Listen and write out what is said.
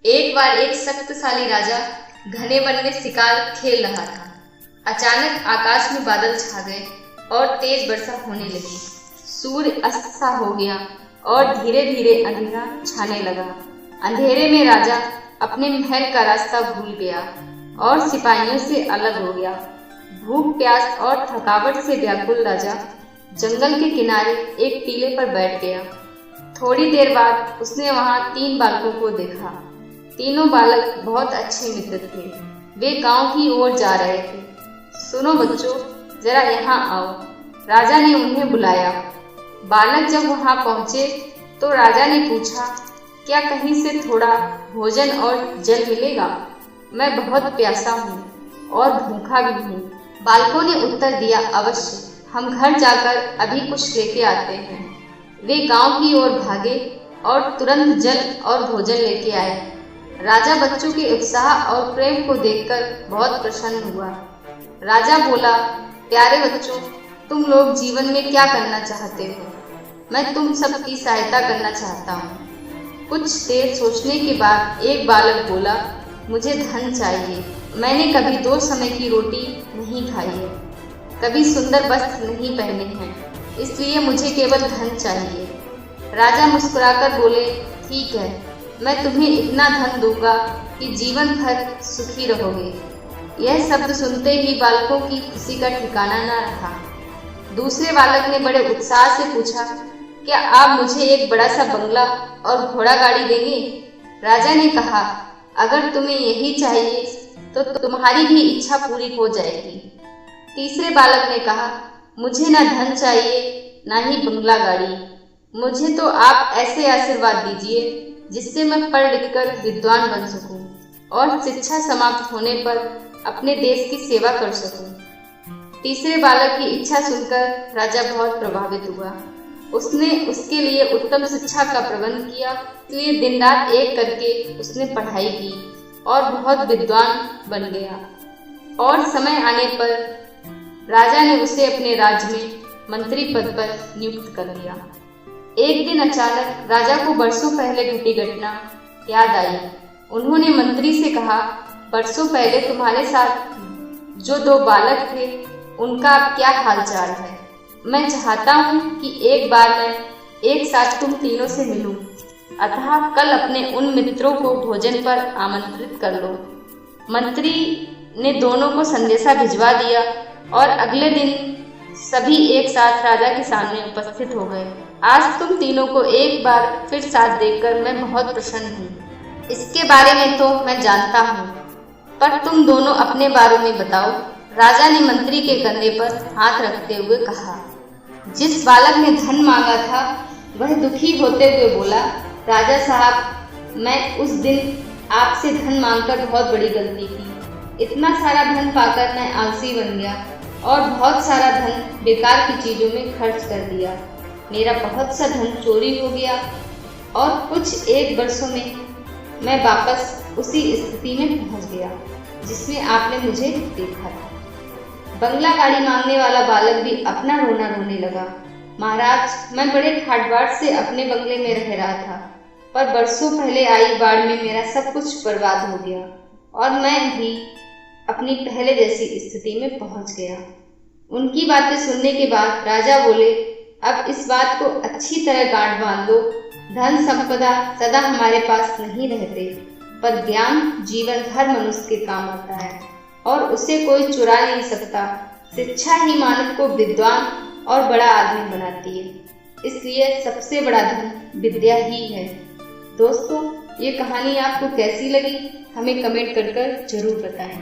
एक बार एक शक्तिशाली राजा घने वन में शिकार खेल रहा था। अचानक आकाश में बादल छा गए और तेज वर्षा होने लगी। सूर्य अस्त सा हो गया और धीरे धीरे अंधेरा छाने लगा। अंधेरे में राजा अपने महल का रास्ता भूल गया और सिपाहियों से अलग हो गया। भूख प्यास और थकावट से व्याकुल राजा जंगल के किनारे एक टीले पर बैठ गया। थोड़ी देर बाद उसने वहां 3 बालकों को देखा। तीनों बालक बहुत अच्छे मित्र थे। वे गांव की ओर जा रहे थे। सुनो बच्चों, जरा यहाँ आओ, राजा ने उन्हें बुलाया। बालक जब वहां पहुंचे तो राजा ने पूछा, क्या कहीं से थोड़ा भोजन और जल मिलेगा? मैं बहुत प्यासा हूँ और भूखा भी हूँ। बालकों ने उत्तर दिया, अवश्य, हम घर जाकर अभी कुछ लेके आते हैं। वे गांव की ओर भागे और तुरंत जल और भोजन लेके आए। राजा बच्चों के उत्साह और प्रेम को देखकर बहुत प्रसन्न हुआ। राजा बोला, प्यारे बच्चों, तुम लोग जीवन में क्या करना चाहते हो? मैं तुम सबकी सहायता करना चाहता हूँ। कुछ देर सोचने के बाद एक बालक बोला, मुझे धन चाहिए। मैंने कभी 2 समय की रोटी नहीं खाई है, कभी सुंदर वस्त्र नहीं पहने हैं, इसलिए मुझे केवल धन चाहिए। राजा मुस्कुराकर बोले, ठीक है, मैं तुम्हें इतना धन दूंगा कि जीवन भर सुखी रहोगे। यह शब्द सुनते ही बालकों की खुशी का ठिकाना न रहा। दूसरे बालक ने बड़े उत्साह से पूछा, क्या आप मुझे एक बड़ा सा बंगला और घोड़ा गाड़ी देंगे? राजा ने कहा, अगर तुम्हें यही चाहिए तो तुम्हारी भी इच्छा पूरी हो जाएगी। तीसरे बालक ने कहा, मुझे ना धन चाहिए ना ही बंगला गाड़ी, मुझे तो आप ऐसे आशीर्वाद दीजिए जिससे मैं पढ़ लिखकर विद्वान बन सकूं और शिक्षा समाप्त होने पर अपने देश की सेवा कर सकूं। तीसरे बालक की इच्छा सुनकर राजा बहुत प्रभावित हुआ। उसने उसके लिए उत्तम शिक्षा का प्रबंध किया, इसलिए दिन रात एक करके उसने पढ़ाई की और बहुत विद्वान बन गया। और समय आने पर राजा ने उसे अपने राज्य में मंत्री पद पर नियुक्त कर दिया। एक दिन अचानक राजा को बरसों पहले घटी घटना याद आई। उन्होंने मंत्री से कहा, बरसों पहले तुम्हारे साथ जो 2 बालक थे उनका अब क्या हालचाल है? मैं चाहता हूँ कि एक बार मैं एक साथ तुम तीनों से मिलूं, अतः कल अपने उन मित्रों को भोजन पर आमंत्रित कर लो। मंत्री ने दोनों को संदेशा भिजवा दिया और अगले दिन सभी एक साथ राजा के सामने उपस्थित हो गए। आज तुम तीनों को एक बार फिर साथ देखकर मैं बहुत प्रसन्न हूँ। इसके बारे में तो मैं जानता हूँ, पर तुम दोनों अपने बारे में बताओ। राजा ने मंत्री के कंधे पर हाथ रखते हुए कहा। जिस बालक ने धन मांगा था वह दुखी होते हुए बोला, राजा साहब, मैं उस दिन आपसे धन मांगकर बहुत बड़ी गलती की। इतना सारा धन पाकर मैं आलसी बन गया और बहुत सारा धन बेकार की चीजों में खर्च कर दिया। मेरा बहुत सा धन चोरी हो गया और कुछ 1 वर्षों में मैं वापस उसी स्थिति में पहुंच गया जिसमें आपने मुझे देखा था। बंगला गाड़ी मांगने वाला बालक भी अपना रोना रोने लगा। महाराज, मैं बड़े ठाट-बाट से अपने बंगले में रह रहा था, पर बरसों पहले आई बाढ़ में मेरा सब कुछ बर्बाद हो गया और मैं भी अपनी पहले जैसी स्थिति में पहुंच गया। उनकी बातें सुनने के बाद राजा बोले, अब इस बात को अच्छी तरह गांठ बांध लो। धन संपदा सदा हमारे पास नहीं रहते, पर ज्ञान जीवन भर मनुष्य के काम आता है और उसे कोई चुरा नहीं सकता। शिक्षा ही मानव को विद्वान और बड़ा आदमी बनाती है, इसलिए सबसे बड़ा धन विद्या ही है। दोस्तों, ये कहानी आपको कैसी लगी हमें कमेंट कर जरूर बताएं।